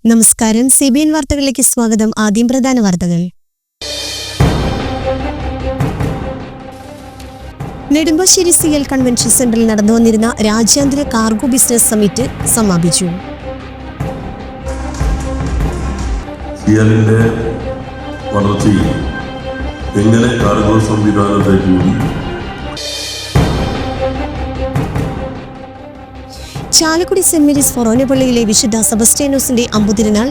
നമസ്കാരം, CBN വാർത്തകളിലേക്ക് സ്വാഗതം. ആദ്യം പ്രധാന വാർത്തകൾ. നെടുമ്പാശ്ശേരി CL കൺവെൻഷൻ സെന്ററിൽ നടന്നുവന്നിരുന്ന രാജ്യാന്തര കാർഗോ ബിസിനസ് സമ്മിറ്റ് സമാപിച്ചു. സിയാലിന്റെ വളർച്ചയിൽ എങ്ങനെ കാർഗോ സംവിധാനത്തെ കൂടി ചാലക്കുടി സെന്റ് മേരീസ് ഫൊറോന പള്ളിയിലെ വിശുദ്ധ സെബസ്റ്റ്യാനോസിന്റെ അമ്പുതിരുനാൾ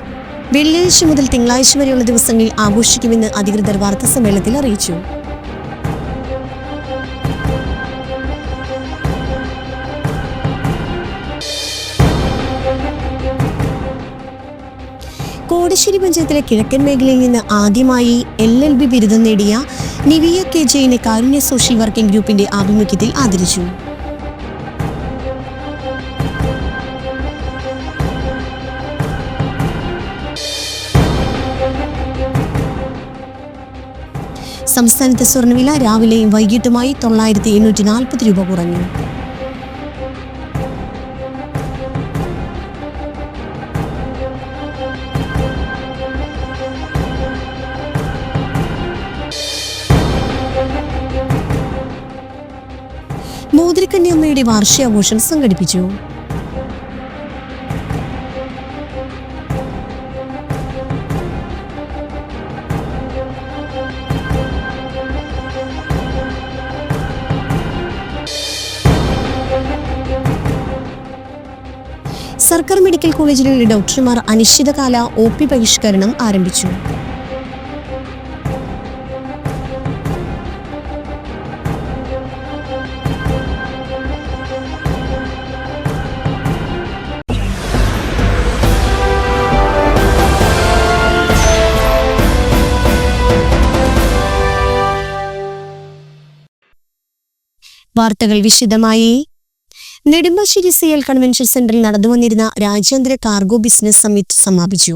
വെള്ളിയാഴ്ച മുതൽ തിങ്കളാഴ്ച വരെയുള്ള ദിവസങ്ങളിൽ ആഘോഷിക്കുമെന്ന് അധികൃതർ വാർത്താസമ്മേളനത്തിൽ അറിയിച്ചു. കോടശ്ശേരി പഞ്ചായത്തിലെ കിഴക്കൻ മേഖലയിൽ നിന്ന് ആദ്യമായി LLB ബിരുദം നേടിയ നിവിയ KJനെ കാരുണ്യ സോഷ്യൽ വർക്കിംഗ് ഗ്രൂപ്പിന്റെ ആഭിമുഖ്യത്തിൽ ആദരിച്ചു. സംസ്ഥാനത്തെ സ്വർണ്ണവില രാവിലെയും വൈകിട്ടുമായി 9,840 രൂപ കുറഞ്ഞു. മോതിരക്കന്യമ്മയുടെ വാർഷികാഘോഷം സംഘടിപ്പിച്ചു. സർക്കാർ മെഡിക്കൽ കോളേജിലെ ഡോക്ടർമാർ അനിശ്ചിതകാല OP ബഹിഷ്കരണം ആരംഭിച്ചു. വാർത്തകൾ വിശദമായി. നെടുമ്പാശ്ശേരി CL കൺവെൻഷൻ സെന്ററിൽ നടന്നുവന്നിരുന്ന രാജ്യാന്തര കാർഗോ ബിസിനസ് സമ്മിറ്റ് സമാപിച്ചു.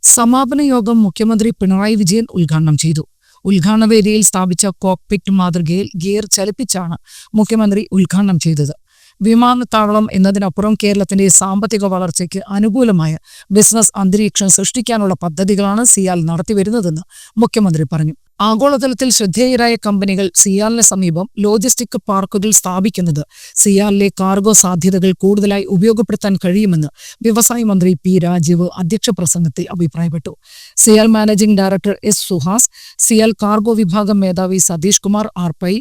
സമാപന യോഗം മുഖ്യമന്ത്രി പിണറായി വിജയൻ ഉദ്ഘാടനം ചെയ്തു. ഉദ്ഘാടന വേദിയിൽ സ്ഥാപിച്ച കോക്പിറ്റ് മാതൃകയിൽ ഗിയർ ചലിപ്പിച്ചാണ് മുഖ്യമന്ത്രി ഉദ്ഘാടനം ചെയ്തത്. വിമാനത്താവളം എന്നതിനപ്പുറം കേരളത്തിന്റെ സാമ്പത്തിക വളർച്ചയ്ക്ക് അനുകൂലമായ ബിസിനസ് അന്തരീക്ഷം സൃഷ്ടിക്കാനുള്ള പദ്ധതികളാണ് സിയാൽ നടത്തിവരുന്നതെന്ന് മുഖ്യമന്ത്രി പറഞ്ഞു. ആഗോളതലത്തിൽ ശ്രദ്ധേയരായ കമ്പനികൾ സിയാലിന് സമീപം ലോജിസ്റ്റിക് പാർക്കുകൾ സ്ഥാപിക്കുന്നത് സിയാലിലെ കാർഗോ സാധ്യതകൾ കൂടുതലായി ഉപയോഗപ്പെടുത്താൻ കഴിയുമെന്ന് വ്യവസായ മന്ത്രി P. രാജീവ് അധ്യക്ഷ പ്രസംഗത്തിൽ അഭിപ്രായപ്പെട്ടു. CIAL managing director S. Suhas, CIAL cargo വിഭാഗം മേധാവി സതീഷ് കുമാർ R. പൈ,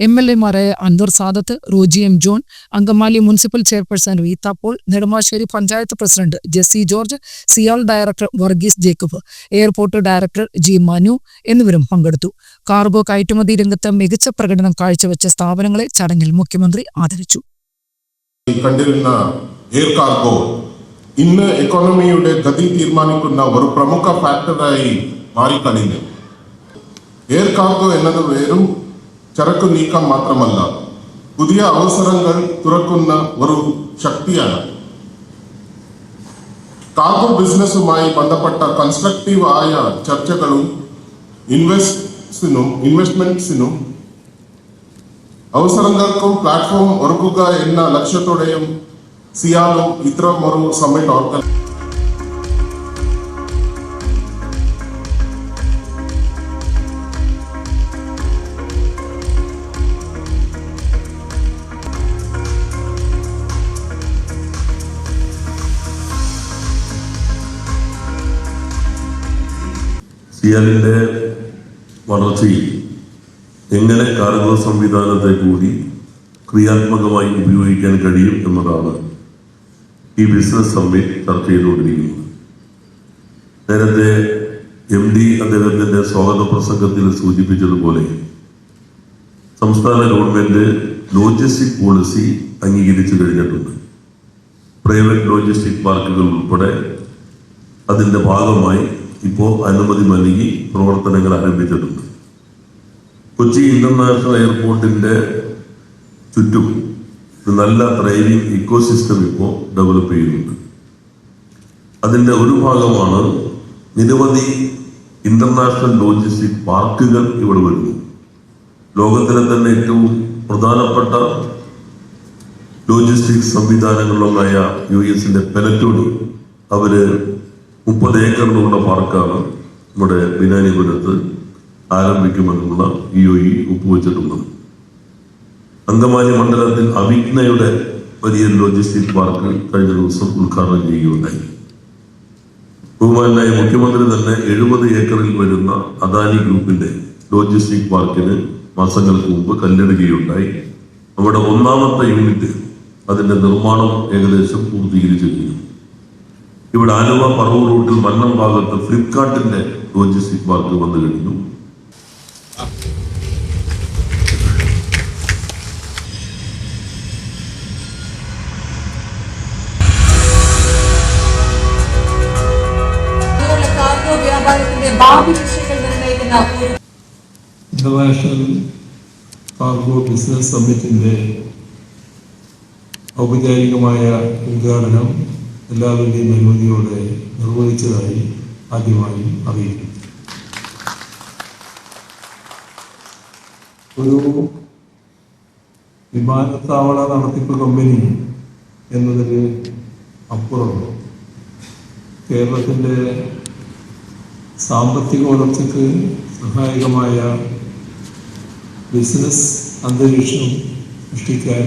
MLAമാരായ Anwar Sadath, Roji M. John, Angamaly municipal chairperson Rita Paul, Nedumbassery panchayat president Jessy George, CIAL director Varghese Jacob, airport director G. Manu എന്നിവരും പങ്കെടുത്തു. കാർഗോ കയറ്റുമതി രംഗത്ത് മികച്ച പ്രകടനം കാഴ്ചവെച്ച സ്ഥാപനങ്ങളെ ചടങ്ങിൽ മുഖ്യമന്ത്രി ആദരിച്ചു. കണ്ടിരുന്ന എയർ കാർഗോ ഇന്ന് എക്കോണമിയുടെ ഗതി തീരുമാനിക്കുന്ന ഒരു പ്രമുഖ ഫാക്ടറായി മാറിക്കഴിഞ്ഞു. എയർ കാർഗോ എന്നത് വെറും ചരക്കു നീക്കം മാത്രമല്ല, പുതിയ അവസരങ്ങൾ തുറക്കുന്ന ഒരു ശക്തിയാണ്. കാർഗോ ബിസിനസ്സുമായി ബന്ധപ്പെട്ട കൺസ്ട്രക്റ്റീവ് ആയ ചർച്ചകളും ഇൻവെസ്റ്റ്മെന്റ്സിനും അവസരങ്ങൾക്കും പ്ലാറ്റ്ഫോം ഒരുക്കുക എന്ന ലക്ഷ്യത്തോടെയും സിയാലും ഇത്തരം ഒരു സമ്മിറ്റ് ഓർഗനൈസ്. സിയാലിന്റെ വളർച്ചയിൽ എങ്ങനെ കാർഗോ സംവിധാനത്തെ കൂടി ക്രിയാത്മകമായി ഉപയോഗിക്കാൻ കഴിയും എന്നതാണ് ഈ ബിസിനസ് സമ്മിറ്റ് ചർച്ച ചെയ്തുകൊണ്ടിരിക്കുന്നത്. നേരത്തെ MD അദ്ദേഹത്തിന്റെ സ്വാഗത പ്രസംഗത്തിൽ സൂചിപ്പിച്ചതുപോലെ സംസ്ഥാന ഗവൺമെന്റ് ലോജിസ്റ്റിക് പോളിസി അംഗീകരിച്ചു കഴിഞ്ഞിട്ടുണ്ട്. പ്രൈവറ്റ് ലോജിസ്റ്റിക് പാർക്കുകൾ ഉൾപ്പെടെ അതിന്റെ ഭാഗമായി ഇപ്പോൾ അനുമതി നൽകി പ്രവർത്തനങ്ങൾ ആരംഭിച്ചിട്ടുണ്ട്. കൊച്ചി ഇന്റർനാഷണൽ എയർപോർട്ടിന്റെ ചുറ്റും നല്ല ഡ്രൈവിംഗ് ഇക്കോസിസ്റ്റം ഇപ്പോൾ ഡെവലപ്പ് ചെയ്യുന്നുണ്ട്. അതിൻ്റെ ഒരു ഭാഗമാണ് നിരവധി ഇന്റർനാഷണൽ ലോജിസ്റ്റിക് പാർക്കുകൾ ഇവിടെ വരുന്നു. ലോകത്തിലെ തന്നെ ഏറ്റവും പ്രധാനപ്പെട്ട ലോജിസ്റ്റിക് സംവിധാനങ്ങളിലൊന്നായ US-ന്റെ പെലറ്റോണി അവര് 30 ഏക്കറിലുള്ള പാർക്കാണ് നമ്മുടെ ബിനാനിപുരത്ത് ആരംഭിക്കുമെന്നുള്ള EOE ഒപ്പുവെച്ചിട്ടുള്ളത്. അങ്കമാലി മണ്ഡലത്തിൽ അവിഘ്നയുടെ വലിയ ലോജിസ്റ്റിക് പാർക്ക് കഴിഞ്ഞ ദിവസം ഉദ്ഘാടനം ചെയ്യുകയുണ്ടായി. ബഹുമാനായ മുഖ്യമന്ത്രി തന്നെ 70 ഏക്കറിൽ വരുന്ന അദാനി ഗ്രൂപ്പിന്റെ ലോജിസ്റ്റിക് പാർക്കിന് മാസങ്ങൾക്ക് മുമ്പ് കല്ലെടുക്കുകയുണ്ടായി. നമ്മുടെ 1ാമത്തെ യൂണിറ്റ് അതിന്റെ നിർമ്മാണം ഏകദേശം പൂർത്തീകരിച്ചിരിക്കുന്നു. ഇവിടെ ആലുവ പറവൂർ റൂട്ടിൽ മന്നം ഭാഗത്ത് ഫ്ലിപ്കാർട്ടിന്റെ ലോജിസ്റ്റിക് പാർക്ക് വന്നു കഴിഞ്ഞു. ഇന്റർനാഷണൽ കാർഗോ ബിസിനസ് സമ്മിറ്റിന്റെ ഔപചാരികമായ ഉദ്ഘാടനം എല്ലാവരുടെയും അനുമതിയോടെ നിർവഹിച്ചതായി ആദ്യമായി അറിയിക്കുന്നു. ഒരു വിമാനത്താവള നടത്തിപ്പ് കമ്പനി എന്നതിന് അപ്പുറം കേരളത്തിൻ്റെ സാമ്പത്തിക വളർച്ചയ്ക്ക് സഹായകമായ ബിസിനസ് അന്തരീക്ഷം സൃഷ്ടിക്കാൻ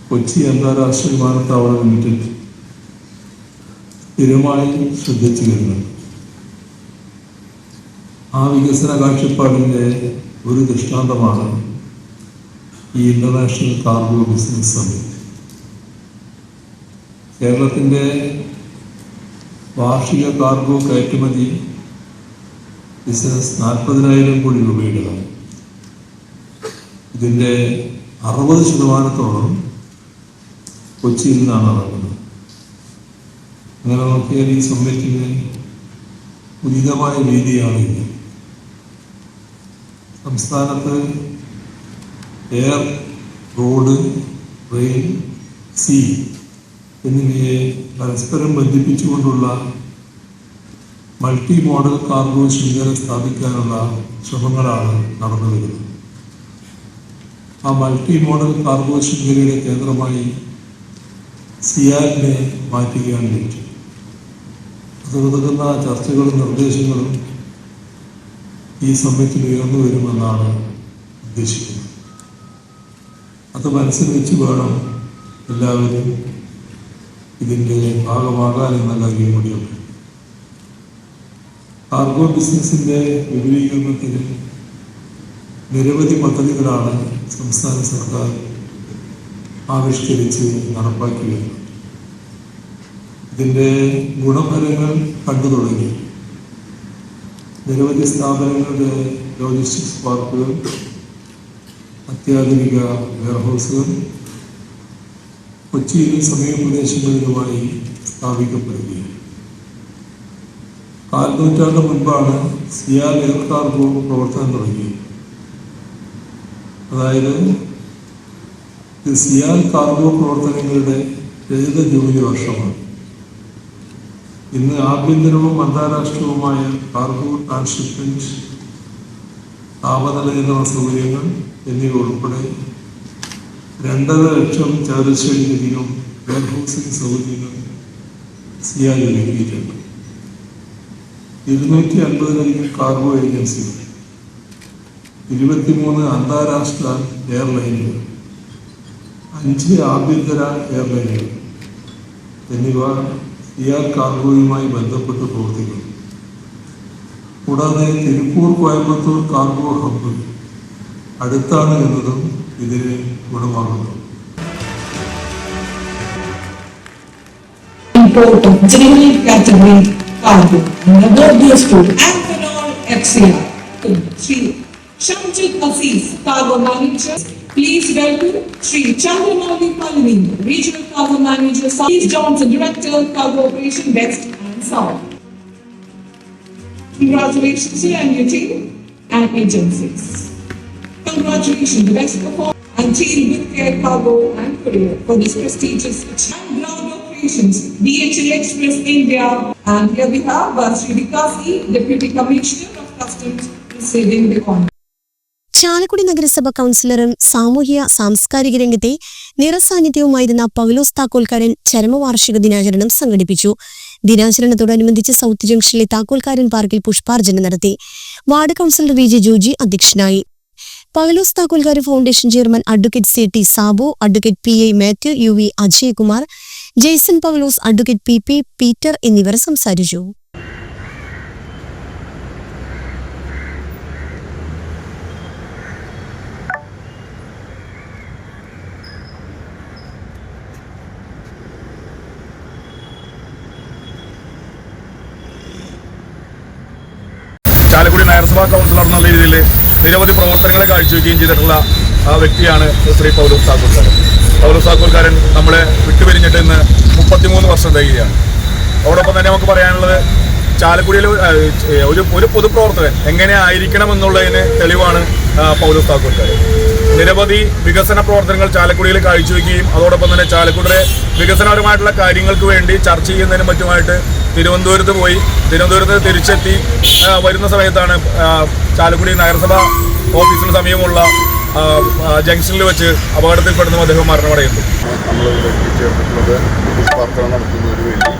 കൊച്ചി അന്താരാഷ്ട്ര വിമാനത്താവളം ലിമിറ്റഡ് സ്ഥിരമായി ശ്രദ്ധിച്ചു വരുന്നുണ്ട്. ആ വികസന കാഴ്ചപ്പാടിൻ്റെ ഒരു ദൃഷ്ടാന്തമാണ് ഈ ഇന്റർനാഷണൽ കാർഗോ ബിസിനസ് സമ്മിറ്റ്. കേരളത്തിൻ്റെ വാർഷിക കാർഗോ കയറ്റുമതി ബിസിനസ് 40,000 കോടി രൂപയുടേതാണ്. ഇതിൻ്റെ 60% കൊച്ചിയിൽ നിന്നാണ് നടക്കുന്നത്. അങ്ങനെ നോക്കിയാൽ ഈ സമ്മിറ്റിന് ഉചിതമായ വേദിയാണ് ഇത്. സംസ്ഥാനത്ത് എയർ, റോഡ്, റെയിൽ, സീ എന്നിവയെ പരസ്പരം ബന്ധിപ്പിച്ചുകൊണ്ടുള്ള മൾട്ടി മോഡൽ കാർഗോ ശൃംഖല സ്ഥാപിക്കാനുള്ള ശ്രമങ്ങളാണ് നടന്നു വരുന്നത്. ആ മൾട്ടി മോഡൽ കാർഗോ ശൃംഖലയുടെ കേന്ദ്രമായി സിയാലിനെ മാറ്റുകയാണ് ലക്ഷ്യം. അതുകൊണ്ടുന്ന ചർച്ചകളും നിർദ്ദേശങ്ങളും ഈ സമ്മിറ്റിൽ ഉയർന്നു വരുമെന്നാണ് ഉദ്ദേശിക്കുന്നത്. അത് മനസ്സിൽ വെച്ച് വേണം എല്ലാവരും ഇതിൻ്റെ ഭാഗമാകാൻ എന്ന കാര്യം കൂടിയുണ്ട്. കാർഗോ ബിസിനസിൻ്റെ വിപുലീകരണത്തിന് നിരവധി പദ്ധതികളാണ് സംസ്ഥാന സർക്കാർ ആവിഷ്കരിച്ച് നടപ്പാക്കി വരുന്നത്. ഇതിൻ്റെ ഗുണഫലങ്ങൾ കണ്ടു തുടങ്ങി. നിരവധി സ്ഥാപനങ്ങളുടെ ലോജിസ്റ്റിക്സ് പാർക്കുകൾ, അത്യാധുനിക വെയർഹൗസുകൾ കൊച്ചിയിലും സമീപ പ്രദേശങ്ങളിലുമായി സ്ഥാപിക്കപ്പെടുകയാണ്. 4 നൂറ്റാണ്ട് മുൻപാണ് സിയാൽ എയർ കാർഗോ പ്രവർത്തനം തുടങ്ങിയത്. അതായത് സിയാൽ കാർഗോ പ്രവർത്തനങ്ങളുടെ രജത ജൂബിലി വർഷമാണ്. ഇന്ന് ആഭ്യന്തരവും അന്താരാഷ്ട്രവുമായ കാർഗോ ട്രാൻസ്ഷിപ്മെന്റ്, താപനില നിയന്ത്രണ സൗകര്യങ്ങൾ എന്നിവ ഉൾപ്പെടെ 2.5 ലക്ഷം ചതുരശ്രയടിയിലധികം വെയർഹൗസിംഗ് സൗകര്യങ്ങൾ സിയാൽ ഒരുക്കിയിട്ടുണ്ട്. 250-ലധികം കാർഗോ ഏജൻസികൾ, 23 അന്താരാഷ്ട്ര എയർലൈനുകൾ, 5 ആഭ്യന്തര എയർലൈനുകൾ എന്നിവ സിയാൽ കാർഗോയുമായി ബന്ധപ്പെട്ട് പ്രവർത്തിക്കുന്നു. കൂടാതെ തിരുപ്പൂർ കോയമ്പത്തൂർ കാർഗോ ഹബ്ബ് അടുത്താണ് എന്നതും ഇതിന് ഗുണമാകുന്നു. Import of general category cargo never goes to Amphenol FCR. Shri Shamjit Aziz, Cargo Manager. Please welcome Shri Chandramouli Palani, Regional Cargo Manager, South Johnson, Director, Cargo Operation West and South. Congratulations to you and your team and agencies. Congratulations, best performance and team with Air Cargo and Courier for this prestigious achievement. I'm proud of you. Congratulations, DHL Express India. And here we have Sri Vikasi, Deputy Commissioner of Customs, receiving the honor. Chalakudy നഗരസഭ കൗൺസിലറും സാമൂഹ്യ സാംസ്കാരിക രംഗത്തെ നിറസാന്നിധ്യവുമായിരുന്ന പൗലോസ് താക്കോൽക്കാരൻ ചരമവാർഷിക ദിനാചരണം സംഘടിപ്പിച്ചു. ദിനാചരണത്തോടനുബന്ധിച്ച് south ജംഗ്ഷനിലെ താക്കോൽക്കാരൻ പാർക്കിൽ പുഷ്പാർച്ചന നടത്തി. Ward councillor V J Joji അധ്യക്ഷനായി. Paulose Thakkolkaran foundation chairman advocate C T Sabu, advocate P I Mathew, U V Ajayakumar, Jaison Paulose, advocate P P Peter എന്നിവർ സംസാരിച്ചു. ചാലക്കുടി നഗരസഭാ കൗൺസിലർ എന്നുള്ള രീതിയിൽ നിരവധി പ്രവർത്തനങ്ങളെ കാഴ്ചവെക്കുകയും ചെയ്തിട്ടുള്ള വ്യക്തിയാണ് ശ്രീ പൗലോസ് താക്കോൽക്കാരൻ. പൗലോസ് താക്കോൽക്കാരൻ നമ്മളെ വിട്ടുപിരിഞ്ഞിട്ട് ഇന്ന് 33 വർഷം തികയാണ്. അതോടൊപ്പം തന്നെ നമുക്ക് പറയാനുള്ളത് ചാലക്കുടിയിൽ ഒരു പൊതുപ്രവർത്തകൻ എങ്ങനെ ആയിരിക്കണം എന്നുള്ളതിന് തെളിവാണ് പൗലോസ് താക്കോൽക്കാരൻ. നിരവധി വികസന പ്രവർത്തനങ്ങൾ ചാലക്കുടിയിൽ കാഴ്ചവെക്കുകയും അതോടൊപ്പം തന്നെ ചാലക്കുടിയുടെ വികസനപരമായിട്ടുള്ള കാര്യങ്ങൾക്ക് വേണ്ടി ചർച്ച ചെയ്യുന്നതിനും മറ്റുമായിട്ട് തിരുവനന്തപുരത്ത് പോയി തിരുവനന്തപുരത്ത് തിരിച്ചെത്തി വരുന്ന സമയത്താണ് ചാലക്കുടി നഗരസഭ ഓഫീസിന് സമീപമുള്ള ജംഗ്ഷനിൽ വെച്ച് അപകടത്തിൽപ്പെടുന്ന അദ്ദേഹം മരണമടയുന്നു. നമ്മളിവിടെ ചേർന്നിട്ടുള്ളത് പുഷ്പാർച്ചന നടത്തുന്നതിന് വേണ്ടി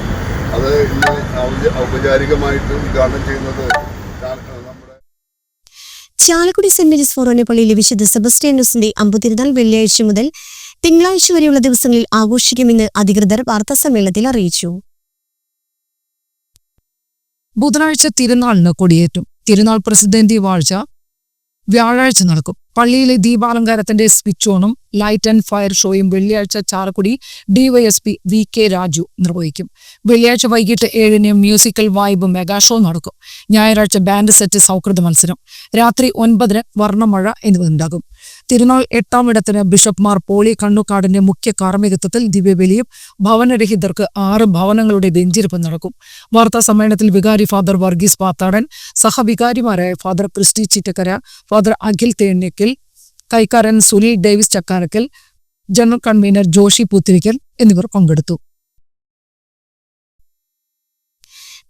അത് ഇന്ന് ഔപചാരികമായിട്ട് ഉദ്ഘാടനം ചെയ്യുന്നത് നമ്മുടെ ചാലക്കുടി സെന്റ് മേരീസ് ഫൊറോന പള്ളിയിലെ വിശുദ്ധ സെബസ്റ്റ്യാനോസിന്റെ അമ്പുതിരുനാൾ വെള്ളിയാഴ്ച മുതൽ തിങ്കളാഴ്ച വരെയുള്ള ദിവസങ്ങളിൽ ആഘോഷിക്കുമെന്ന് അധികൃതർ വാർത്താസമ്മേളനത്തിൽ അറിയിച്ചു. ബുധനാഴ്ച തിരുനാളിന് കൊടിയേറ്റും. തിരുനാൾ പ്രസിഡന്റ് വാഴ്ച വ്യാഴാഴ്ച നടക്കും. പള്ളിയിലെ ദീപാലങ്കാരത്തിന്റെ സ്വിച്ച് ഓണും ലൈറ്റ് ആൻഡ് ഫയർ ഷോയും വെള്ളിയാഴ്ച Chalakudy DYSP V K Raju നിർവഹിക്കും. വെള്ളിയാഴ്ച വൈകിട്ട് 7-ന് മ്യൂസിക്കൽ വൈബ് മെഗാ ഷോ നടക്കും. ഞായറാഴ്ച ബാൻഡ് സെറ്റ് സൗഹൃദ മത്സരം, രാത്രി 9-ന് വർണ്ണമഴ എന്നിവയുണ്ടാകും. തിരുനാൾ 8-ാം ഇടത്തിന് ബിഷപ്പ് മാർ പോളി കണ്ണുക്കാടിന്റെ മുഖ്യ കാർമ്മികത്വത്തിൽ ദിവ്യബലിയും ഭവനരഹിതർക്ക് 6 ഭവനങ്ങളുടെ വെഞ്ചിരിപ്പ് നടക്കും. വാർത്താ സമ്മേളനത്തിൽ വികാരി ഫാദർ വർഗീസ് പാത്താടൻ, സഹവികാരിമാരായ father Christy Chittakkara, father Akhil Thenyakkal, കൈക്കാരൻ Sunil Davis Chakkarakkal, general convener Joshy Puthirikkal എന്നിവർ പങ്കെടുത്തു.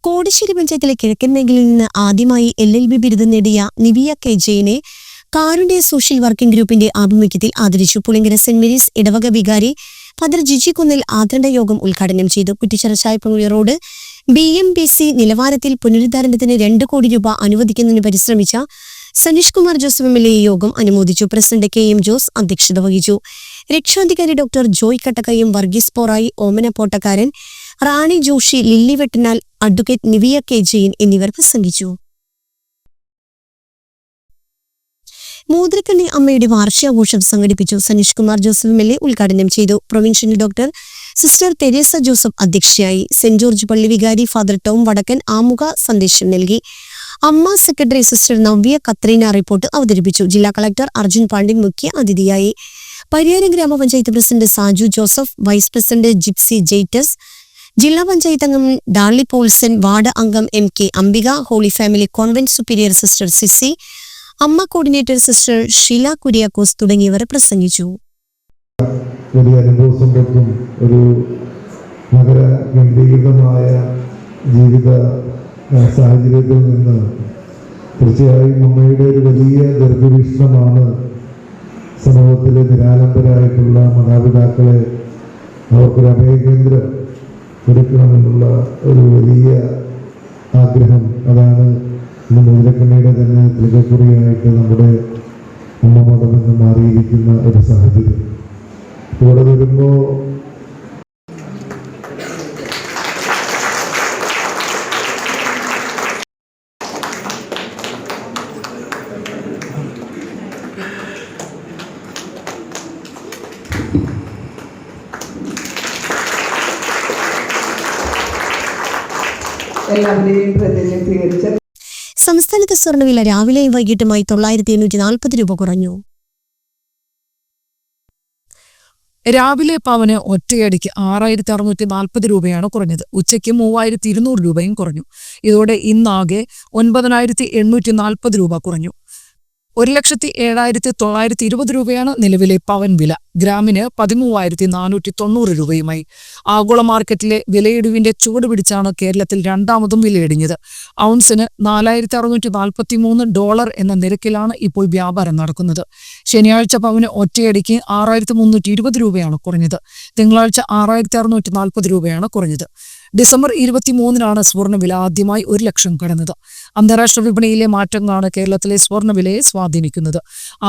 കോടിശ്ശേരി പഞ്ചായത്തിലെ കിഴക്കൻ മേഖലയിൽ നിന്ന് ആദ്യമായി LLB ബിരുദം നേടിയ നിവിയ കെ ജെയിനെ കാരുണ്യ സോഷ്യൽ വർക്കിംഗ് ഗ്രൂപ്പിന്റെ ആഭിമുഖ്യത്തിൽ ആദരിച്ചു. പുളിങ്കര സെന്റ് മേരീസ് ഇടവക വികാരി ഫാദർ ജിജി കുന്നിൽ ആദരണ യോഗം ഉദ്ഘാടനം ചെയ്തു. കുറ്റിച്ചിറ ചായപ്പുഴ റോഡ് BMBC നിലവാരത്തിൽ പുനരുദ്ധാരണത്തിന് 2 കോടി രൂപ അനുവദിക്കുന്നതിന് പരിശ്രമിച്ച സനീഷ് കുമാർ ജോസഫ് MLA യോഗം അനുമോദിച്ചു. പ്രസിഡന്റ് KM ജോസ് അധ്യക്ഷത വഹിച്ചു. രക്ഷാധികാരി ഡോക്ടർ ജോയ് കട്ടക്കയും വർഗീസ് പോറായി, ഓമന പോട്ടക്കാരൻ, റാണി ജോഷി, ലില്ലി വെട്ടനാൽ, അഡ്വക്കേറ്റ് നിവിയ കെ ജെയിൻ എന്നിവർ പ്രസംഗിച്ചു. മൂദ്രക്കണ്ണി അമ്മയുടെ വാർഷികാഘോഷം സംഘടിപ്പിച്ചു. സനീഷ് കുമാർ ജോസഫ് MLA ഉദ്ഘാടനം ചെയ്തു. Provincial doctor sister Theresa Joseph അധ്യക്ഷയായി. സെന്റ് ജോർജ് പള്ളി വികാരി ഫാദർ ടോം വടക്കൻ ആമുഖ സന്ദേശം നൽകി. അമ്മ secretary sister Navya Katrina report അവതരിപ്പിച്ചു. ജില്ലാ കളക്ടർ അർജുൻ പാണ്ഡ്യൻ മുഖ്യ അതിഥിയായി. പരിയാരം ഗ്രാമപഞ്ചായത്ത് president Saju Joseph, vice president Gipsy Jaitus, ജില്ലാ പഞ്ചായത്ത് അംഗം ഡാർലി പോൾസൺ, വാർഡ് അംഗം MK Ambika, Holy Family convent superior sister Sisi, അമ്മ കോർഡിനേറ്റർ സിസ്റ്റർ ഷീല കുര്യാക്കോസ് തുടങ്ങിയവർ പ്രസംഗിച്ചു. വലിയ അനുഭവസമ്പത്തും ഒരു നഗര കേന്ദ്രീകൃതമായ ജീവിത സാഹചര്യത്തിൽ നിന്ന് തീർച്ചയായും അമ്മയുടെ ഒരു വലിയ ദീർഘവീക്ഷണമാണ് സമൂഹത്തിലെ നിരാലംബരായിട്ടുള്ള മാതാപിതാക്കളെ അവർക്കൊരു അഭയകേന്ദ്രം ഒരുക്കണമെന്നുള്ള ഒരു വലിയ ആഗ്രഹം. അതാണ് ഇന്ന് മുദ്രക്കണ്ണിയുടെ തന്നെ തിലകക്കുറിയായിട്ട് നമ്മുടെ അമ്മമഠം എന്ന് മാറിയിരിക്കുന്ന ഒരു സാഹചര്യം. ഇവിടെ വരുമ്പോൾ എല്ലാവരെയും പ്രതിനിധീകരിച്ച സംസ്ഥാനത്ത് സ്വർണ്ണവില രാവിലെയും വൈകിട്ടുമായി 9,840 രൂപ കുറഞ്ഞു. രാവിലെ പവന് ഒറ്റയടിക്ക് 6,640 രൂപയാണ് കുറഞ്ഞത്. ഉച്ചയ്ക്ക് 3,200 രൂപയും കുറഞ്ഞു. ഇതോടെ ഇന്നാകെ 9,840 രൂപ കുറഞ്ഞു. 1,07,920 രൂപയാണ് നിലവിലെ പവൻ വില. ഗ്രാമിന് 13,490 രൂപയുമായി. ആഗോള മാർക്കറ്റിലെ വിലയിടിവിന്റെ ചുവട് പിടിച്ചാണ് കേരളത്തിൽ രണ്ടാമതും വിലയിടിഞ്ഞത്. ഔൺസിന് $4,643 എന്ന നിരക്കിലാണ് ഇപ്പോൾ വ്യാപാരം നടക്കുന്നത്. ശനിയാഴ്ച പവന് ഒറ്റയടിക്ക് 6,320 രൂപയാണ് കുറഞ്ഞത്. തിങ്കളാഴ്ച 6,640 രൂപയാണ് കുറഞ്ഞത്. ഡിസംബർ 23-നാണ് സ്വർണ്ണവില ആദ്യമായി 1 ലക്ഷം കടന്നത്. അന്താരാഷ്ട്ര വിപണിയിലെ മാറ്റങ്ങളാണ് കേരളത്തിലെ സ്വർണ്ണവിലയെ സ്വാധീനിക്കുന്നത്.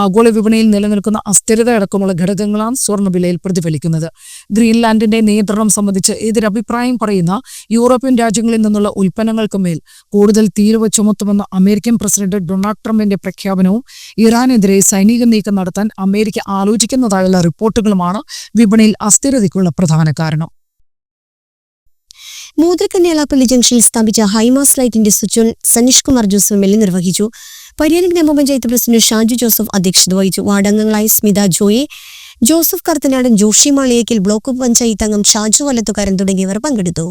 ആഗോള വിപണിയിൽ നിലനിൽക്കുന്ന അസ്ഥിരതയടക്കമുള്ള ഘടകങ്ങളാണ് സ്വർണ്ണവിലയിൽ പ്രതിഫലിക്കുന്നത്. ഗ്രീൻലാൻഡിന്റെ നിയന്ത്രണം സംബന്ധിച്ച് എതിരഭിപ്രായം പറയുന്ന യൂറോപ്യൻ രാജ്യങ്ങളിൽ നിന്നുള്ള ഉൽപ്പന്നങ്ങൾക്ക് മേൽ കൂടുതൽ തീരുവ ചുമത്തുമെന്ന അമേരിക്കൻ പ്രസിഡന്റ് ഡൊണാൾഡ് ട്രംപിന്റെ പ്രഖ്യാപനവും ഇറാനെതിരെ സൈനിക നീക്കം നടത്താൻ അമേരിക്ക ആലോചിക്കുന്നതായുള്ള റിപ്പോർട്ടുകളുമാണ് വിപണിയിൽ അസ്ഥിരതയ്ക്കുള്ള പ്രധാന കാരണം. മൂത്രക്കന്യാളാപ്പള്ളി ജംഗ്ഷനിൽ സ്ഥാപിച്ച ഹൈമാസ് ലൈറ്റിന്റെ switch on Saneesh Kumar Joseph MLA നിർവഹിച്ചു. പരിയാരം ഗ്രാമപഞ്ചായത്ത് പ്രസിഡന്റ് ഷാജു ജോസഫ് അധ്യക്ഷത വഹിച്ചു. വാർഡംഗങ്ങളായ സ്മിത ജോയി, ജോസഫ് കർത്തനാടൻ, ജോഷി മാളിയേക്കൽ, ബ്ലോക്ക് പഞ്ചായത്ത് അംഗം ഷാജു വലത്തുകാരൻ തുടങ്ങിയവർ പങ്കെടുത്തു.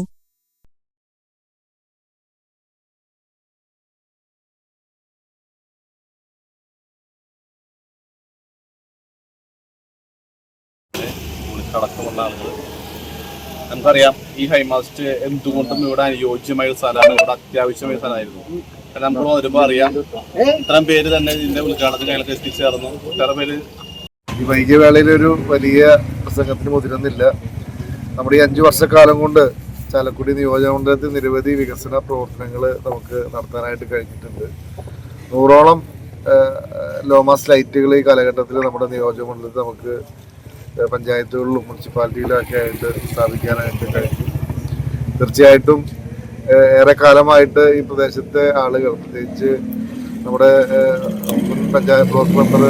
നമുക്കറിയാം ഈ ഹൈമാസ്റ്റ് എന്തുകൊണ്ടും ഇവിടെ അനുയോജ്യമായ സ്ഥലമാണ്, ഇവിടെ അത്യാവശ്യമായ സ്ഥലമായിരുന്നു. കാരണം നമ്മൾ വരുമ്പോൾ അറിയാം ഇത്രയും പേര് തന്നെ ഇതിന്റെ ഉദ്ഘാടനത്തിന് ഞങ്ങൾക്ക് എത്തിച്ചേർന്നു. ഇത്ര പേര് ഈ വൈകിയ വേളയിൽ ഒരു വലിയ പ്രസംഗത്തിന് മുതിരുന്നില്ല. നമ്മുടെ ഈ 5 വർഷക്കാലം കൊണ്ട് ചാലക്കുടി നിയോജകമണ്ഡലത്തിൽ നിരവധി വികസന പ്രവർത്തനങ്ങൾ നമുക്ക് നടത്താനായിട്ട് കഴിഞ്ഞിട്ടുണ്ട്. 100ഓളം ലോമാസ് ലൈറ്റുകൾ ഈ കാലഘട്ടത്തിൽ നമ്മുടെ നിയോജകമണ്ഡലത്തിൽ നമുക്ക് പഞ്ചായത്തുകളിലും മുനിസിപ്പാലിറ്റിയിലും ഒക്കെ ആയിട്ട് സ്ഥാപിക്കാനായിട്ട് കഴിഞ്ഞു. തീർച്ചയായിട്ടും ഏറെ കാലമായിട്ട് ഈ പ്രദേശത്തെ ആളുകൾ, പ്രത്യേകിച്ച് നമ്മുടെ മുൻ പഞ്ചായത്ത് ബ്ലോക്ക് മെമ്പർ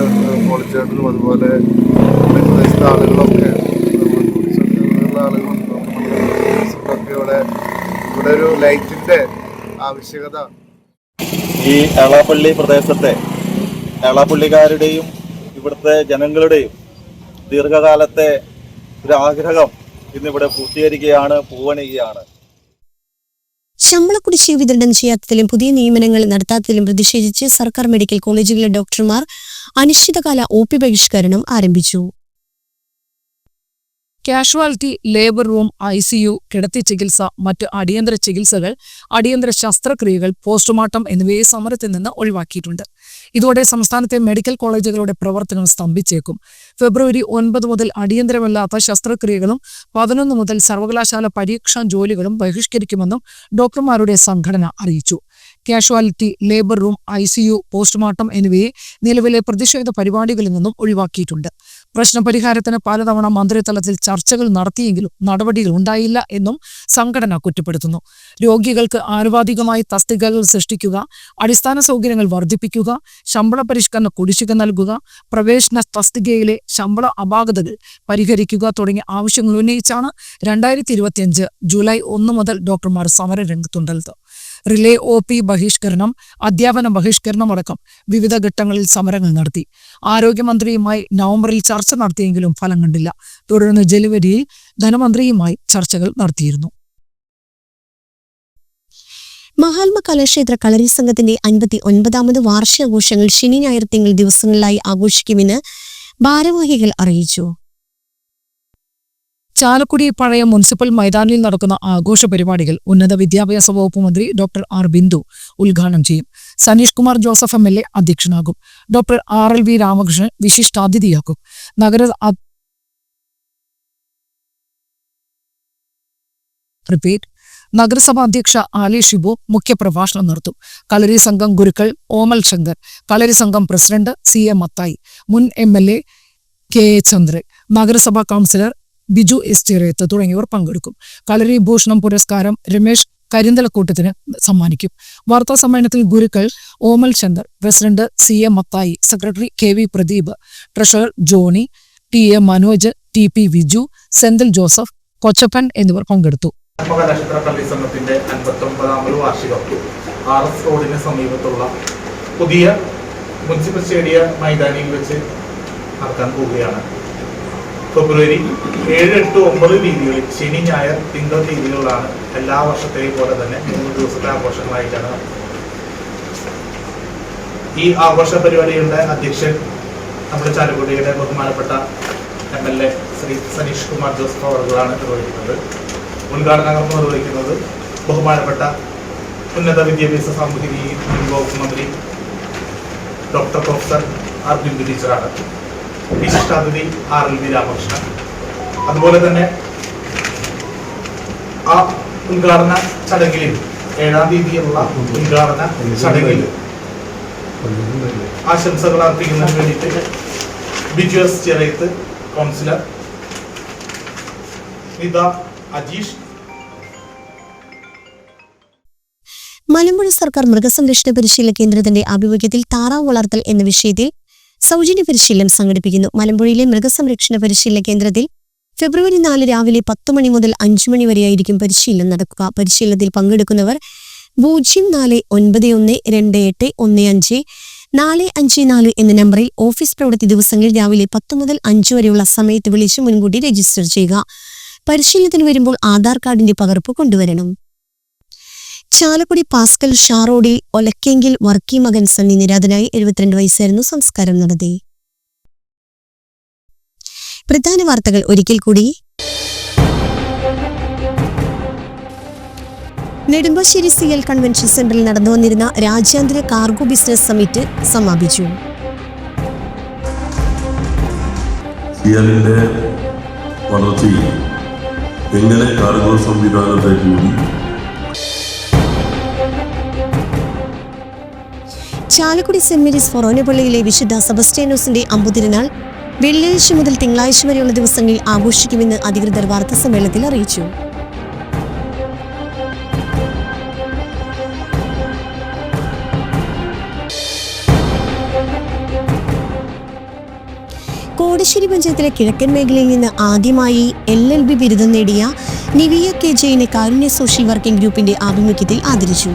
പോളിച്ചേട്ടനും അതുപോലെ പ്രദേശത്തെ ആളുകളൊക്കെ ആളുകളും ഒക്കെ ഇവിടെ ഒരു ലൈറ്റിന്റെ ആവശ്യകത ഈ ഏളാപ്പള്ളി പ്രദേശത്തെ ഏളാപ്പള്ളിക്കാരുടെയും ഇവിടുത്തെ ജനങ്ങളുടെയും ദീർഘകാലത്തെ ഒരു ആഗ്രഹം ഇന്നിവിടെ പൂർത്തീകരിക്കുകയാണ്, പൂവണിയുകയാണ്. ശമ്പള കുടിശ്ശിക വിതരണം ചെയ്യാത്തതിലും പുതിയ നിയമനങ്ങൾ നടത്താത്തതിലും പ്രതിഷേധിച്ച് സർക്കാർ മെഡിക്കൽ കോളേജുകളിലെ ഡോക്ടർമാർ അനിശ്ചിതകാല OP ബഹിഷ്കരണം ആരംഭിച്ചു. കാഷ്വാലിറ്റി, ലേബർ റൂം, ICU, കിടത്തി ചികിത്സ, മറ്റ് അടിയന്തര ചികിത്സകൾ, അടിയന്തര ശസ്ത്രക്രിയകൾ, പോസ്റ്റ്മോർട്ടം എന്നിവയെ സമരത്തിൽ നിന്ന് ഒഴിവാക്കിയിട്ടുണ്ട്. ഇതോടെ സംസ്ഥാനത്തെ മെഡിക്കൽ കോളേജുകളുടെ പ്രവർത്തനം സ്തംഭിച്ചേക്കും. ഫെബ്രുവരി 9 മുതൽ അടിയന്തരമല്ലാത്ത ശസ്ത്രക്രിയകളും 11 മുതൽ സർവകലാശാല പരീക്ഷാ ജോലികളും ബഹിഷ്കരിക്കുമെന്നും ഡോക്ടർമാരുടെ സംഘടന അറിയിച്ചു. Casualty, labour room, ICU, postmortem എന്നിവയെ നിലവിലെ പ്രതിഷേധ പരിപാടികളിൽ നിന്നും ഒഴിവാക്കിയിട്ടുണ്ട്. പ്രശ്നപരിഹാരത്തിന് പലതവണ മന്ത്രിതലത്തിൽ ചർച്ചകൾ നടത്തിയെങ്കിലും നടപടികൾ ഉണ്ടായില്ല എന്നും സംഘടന കുറ്റപ്പെടുത്തുന്നു. രോഗികൾക്ക് ആനുപാതികമായി തസ്തികകൾ സൃഷ്ടിക്കുക, അടിസ്ഥാന സൗകര്യങ്ങൾ വർദ്ധിപ്പിക്കുക, ശമ്പള പരിഷ്കരണ കുടിശ്ശിക നൽകുക, പ്രവേശന തസ്തികയിലെ ശമ്പള അപാകതകൾ പരിഹരിക്കുക തുടങ്ങിയ ആവശ്യങ്ങൾ ഉന്നയിച്ചാണ് 2025 ജൂലൈ 1 മുതൽ ഡോക്ടർമാർ സമരരംഗത്തുണ്ടത്. റിലേ OP ബഹിഷ്കരണം, അധ്യാപന ബഹിഷ്കരണം അടക്കം വിവിധ ഘട്ടങ്ങളിൽ സമരങ്ങൾ നടത്തി. ആരോഗ്യമന്ത്രിയുമായി നവംബറിൽ ചർച്ച നടത്തിയെങ്കിലും ഫലം കണ്ടില്ല. തുടർന്ന് ജനുവരിയിൽ ധനമന്ത്രിയുമായി ചർച്ചകൾ നടത്തിയിരുന്നു. മഹാത്മ കലാക്ഷേത്ര കളരി സംഘത്തിന്റെ 59ാമത് വാർഷികാഘോഷങ്ങൾ ശനി ഞായർ തിങ്കൾ ദിവസങ്ങളിലായി ആഘോഷിക്കുമെന്ന് ഭാരവാഹികൾ അറിയിച്ചു. ചാലക്കുടി പഴയ മുനിസിപ്പൽ മൈതാനിൽ നടക്കുന്ന ആഘോഷ പരിപാടികൾ ഉന്നത വിദ്യാഭ്യാസ വകുപ്പ് മന്ത്രി ഡോക്ടർ R. ബിന്ദു ഉദ്ഘാടനം ചെയ്യും. സനീഷ് കുമാർ ജോസഫ് MLA അധ്യക്ഷനാകും. ഡോക്ടർ RLV രാമകൃഷ്ണൻ വിശിഷ്ടാതിഥിയാക്കും. നഗരസഭാ അധ്യക്ഷ ആലി ഷിബു മുഖ്യപ്രഭാഷണം നടത്തും. കളരി സംഘം ഗുരുക്കൾ ഓമൽ ശങ്കർ, കളരി സംഘം പ്രസിഡന്റ് CA മത്തായി, മുൻ MLA KA ചന്ദ്രൻ, നഗരസഭാ കൗൺസിലർ ബിജു എസ്റ്റേറേത്ത് തുടങ്ങിയവർ പങ്കെടുക്കും. കളരി ഭൂഷണം പുരസ്കാരം രമേശ് കരിന്തലക്കൂട്ടത്തിന് സമ്മാനിക്കും. വാർത്താ സമ്മേളനത്തിൽ ഗുരുക്കൾ Omal Chander, president CA Mathai, secretary KV Pradeep, treasurer Johny, TA Manoj, TP Viju, Senthil Joseph, Kochappan എന്നിവർ പങ്കെടുത്തു. കലാക്ഷേത്ര കളരി സംഘത്തിന്റെ 59ാമത് വാർഷികം RS റോഡിന് സമീപത്തുള്ള പുതിയ മുനിസിപ്പൽ സ്റ്റേഡിയം മൈതാനിയിൽ വെച്ച് നടത്താൻ പോവുകയാണ്. ഫെബ്രുവരി 7, 8, 9 തീയതികളിൽ ശനി ഞായർ തിങ്കൾ തീയതികളിലാണ് എല്ലാ വർഷത്തെയും പോലെ തന്നെ 3 ദിവസത്തെ ആഘോഷങ്ങളായിട്ടാണ്. ഈ ആഘോഷ പരിപാടികളുടെ അധ്യക്ഷൻ നമ്മുടെ ചാലക്കുടിയുടെ ബഹുമാനപ്പെട്ട MLA ശ്രീ സനീഷ് കുമാർ ജോസഫ് അവർകളാണ് നിർവഹിക്കുന്നത്. ഉദ്ഘാടനം നിർവഹിക്കുന്നത് ബഹുമാനപ്പെട്ട ഉന്നത വിദ്യാഭ്യാസ സാമൂഹിക വകുപ്പ് മന്ത്രി ഡോക്ടർ പ്രൊഫസർ ആർ ബിന്ദു ടീച്ചറാണ്. വിശിഷ്ടാതിഥി RLV രാമകൃഷ്ണൻ. അതുപോലെ തന്നെ ആ ഉദ്ഘാടന ചടങ്ങിൽ 7-ാം തീയതിയുള്ള ഉദ്ഘാടന ചടങ്ങിൽ ആശംസകൾ അർപ്പിക്കുന്നതിന് വേണ്ടിയിട്ട് ബിജുഎസ് ചെറിയത്ത് കൗൺസിലർ നിത അജീഷ്, മലമ്പുഴ സർക്കാർ മൃഗസംരക്ഷണ പരിശീലന കേന്ദ്രത്തിന്റെ ആഭിമുഖ്യത്തിൽ താറാവ് വളർത്തൽ എന്ന വിഷയത്തിൽ സൗജന്യ പരിശീലനം സംഘടിപ്പിക്കുന്നു. മലമ്പുഴയിലെ മൃഗസംരക്ഷണ പരിശീലന കേന്ദ്രത്തിൽ ഫെബ്രുവരി 4 രാവിലെ 10 മണി മുതൽ 5 മണി വരെയായിരിക്കും പരിശീലനം നടക്കുക. പരിശീലനത്തിൽ പങ്കെടുക്കുന്നവർ 0491281554 എന്ന നമ്പറിൽ ഓഫീസ് പ്രവൃത്തി ദിവസങ്ങളിൽ രാവിലെ 10 മുതൽ 5 വരെയുള്ള സമയത്ത് വിളിച്ച് മുൻകൂട്ടി രജിസ്റ്റർ ചെയ്യുക. പരിശീലനത്തിന് വരുമ്പോൾ ആധാർ കാർഡിന്റെ പകർപ്പ് കൊണ്ടുവരണം. ചാലക്കുടി പാസ്കൽ ഷാറോഡിൽ ഒലക്കെങ്കിൽ വർക്കി മകൻ സണ്ണി നിര്യാതനായി. 72 വയസ്സായിരുന്നു. സംസ്കാരം നടത്തി. പ്രധാന വാർത്തകൾ ഒരിക്കൽ കൂടി. നെടുമ്പാശ്ശേരി CL കൺവെൻഷൻ സെന്ററിൽ നടന്നുവന്നിരുന്ന രാജ്യാന്തര കാർഗോ ബിസിനസ് സമ്മിറ്റ് സമാപിച്ചു. സിയാലിന്റെ വളർച്ചയിൽ എങ്ങനെ കാർഗോ സംവിധാനത്തെ കൂടി ചാലക്കുടി സെന്റ് മേരീസ് ഫൊറോന പള്ളിയിലെ വിശുദ്ധ സെബസ്റ്റ്യാനോസിന്റെ അമ്പുതിരുനാൾ വെള്ളിയാഴ്ച മുതൽ തിങ്കളാഴ്ച വരെയുള്ള ദിവസങ്ങളിൽ ആഘോഷിക്കുമെന്ന് അധികൃതർ വാർത്താസമ്മേളനത്തിൽ അറിയിച്ചു. കോടശ്ശേരി പഞ്ചായത്തിലെ കിഴക്കൻ മേഖലയിൽ നിന്ന് ആദ്യമായി LLB ബിരുദം നേടിയ നിവിയ കെ ജെയിനെ കാരുണ്യ സോഷ്യൽ വർക്കിംഗ് ഗ്രൂപ്പിന്റെ ആഭിമുഖ്യത്തിൽ ആദരിച്ചു.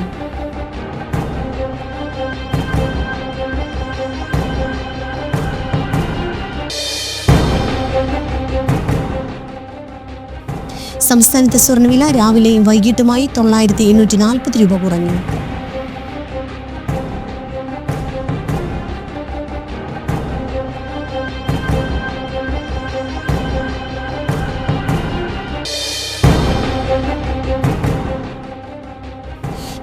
സംസ്ഥാനത്തെ സ്വർണ്ണവില രാവിലെയും വൈകിട്ടുമായി 9840 രൂപ കുറഞ്ഞു.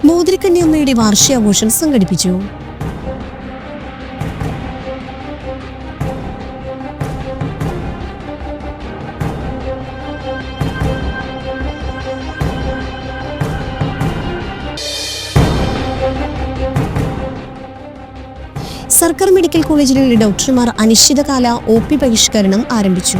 മോതിരക്കന്യമ്മയുടെ വാർഷികാഘോഷം സംഘടിപ്പിച്ചു. സർക്കാർ മെഡിക്കൽ കോളേജിലെ ഡോക്ടർമാർ അനിശ്ചിതകാല OP ബഹിഷ്കരണം ആരംഭിച്ചു.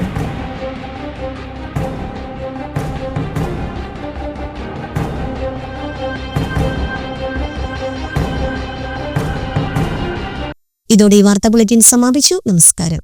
ഇതോടെ ഈ വാർത്താ ബുള്ളറ്റിൻ സമാപിച്ചു. നമസ്കാരം.